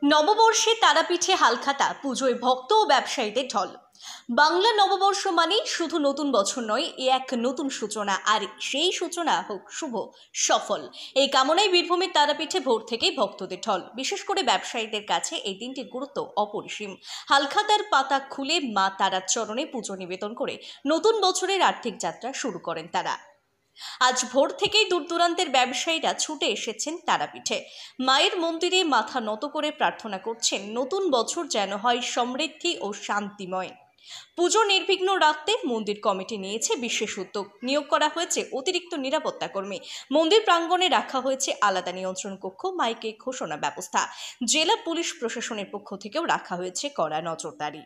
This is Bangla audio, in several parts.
নববর্ষে তারাপীঠে হালখাতা পুজোয় ভক্ত ও ব্যবসায়ীদের ঢল। বাংলা নববর্ষ মানেই শুধু নতুন বছর নয়, এ এক নতুন সূচনা, আর সেই সূচনা হোক শুভ সফল। এই কামনায় বীরভূমের তারাপীঠে ভোর থেকেই ভক্তদের ঢল। বিশেষ করে ব্যবসায়ীদের কাছে এই দিনটির গুরুত্ব অপরিসীম। হালখাতার পাতা খুলে মা তারার চরণে পুজো নিবেদন করে নতুন বছরের আর্থিক যাত্রা শুরু করেন তারা। আজ ভোর থেকেই দূর দূরান্তের ব্যবসায়ীরা ছুটে এসেছেন তারাপীঠে। মায়ের মন্দিরে মাথা নত করে প্রার্থনা করছেন নতুন বছর যেন হয় সমৃদ্ধি ও শান্তিময়। পুজো নির্বিঘ্ন রাখতে মন্দির কমিটি নিয়েছে বিশেষ উদ্যোগ। নিয়োগ করা হয়েছে অতিরিক্ত নিরাপত্তা কর্মী। মন্দির প্রাঙ্গণে রাখা হয়েছে আলাদা নিয়ন্ত্রণ কক্ষ, মাইকে ঘোষণা ব্যবস্থা। জেলা পুলিশ প্রশাসনের পক্ষ থেকেও রাখা হয়েছে কড়া নজরদারি।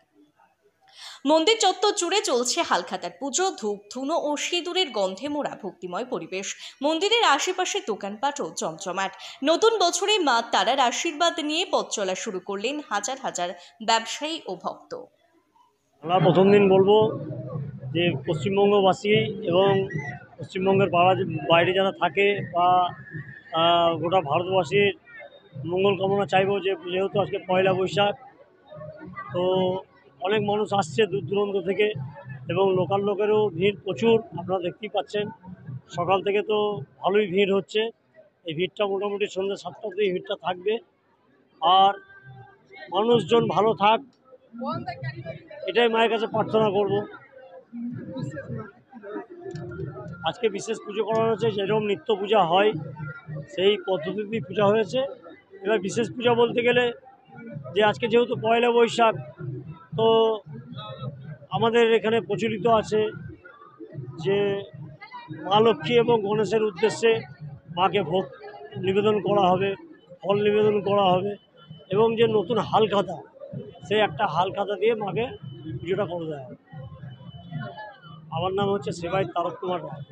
মন্দির চত্বর জুড়ে চলছে হালখাতার পুজো, ধূপ ধুনো ও সিঁদুরের গন্ধে মোড়া ভক্তিময় পরিবেশ। মন্দিরের আশেপাশে দোকানপাটও জমজমাট। নতুন বছরে মা তারার আশীর্বাদ নিয়ে পথ চলা শুরু করলেন হাজার হাজার ব্যবসায়ী ও ভক্ত। আমরা প্রথম দিন বলবো যে পশ্চিমবঙ্গবাসী এবং পশ্চিমবঙ্গের বাইরে যারা থাকে বা গোটা ভারতবাসীর মঙ্গল কামনা চাইবো, যে যেহেতু আজকে পয়লা বৈশাখ, তো অনেক মানুষ আসছে দূর দূরান্ত থেকে এবং লোকাল লোকেরও ভিড় প্রচুর। আপনারা দেখতেই পাচ্ছেন, সকাল থেকে তো ভালোই ভিড় হচ্ছে। এই ভিড়টা মোটামুটি সন্ধ্যা 7টা অবধি এই ভিড়টা থাকবে। আর মানুষজন ভালো থাক, এটাই মায়ের কাছে প্রার্থনা করব। আজকে বিশেষ পুজো করা হয়েছে, যেরকম নিত্য পূজা হয় সেই পদ্ধতিতেই পূজা হয়েছে। এবার বিশেষ পূজা বলতে গেলে যে আজকে যেহেতু পয়লা বৈশাখ, তো আমাদের এখানে প্রচলিত আছে যে মা লক্ষ্মী এবং গণেশের উদ্দেশ্যে মাকে ভোগ নিবেদন করা হবে, ফল নিবেদন করা হবে, এবং যে নতুন হালখাতা, সেই একটা হালখাতা দিয়ে মাকে পুজোটা করে দেওয়া হবে। আমার নাম হচ্ছে সেবাই তারক কুমার রায়।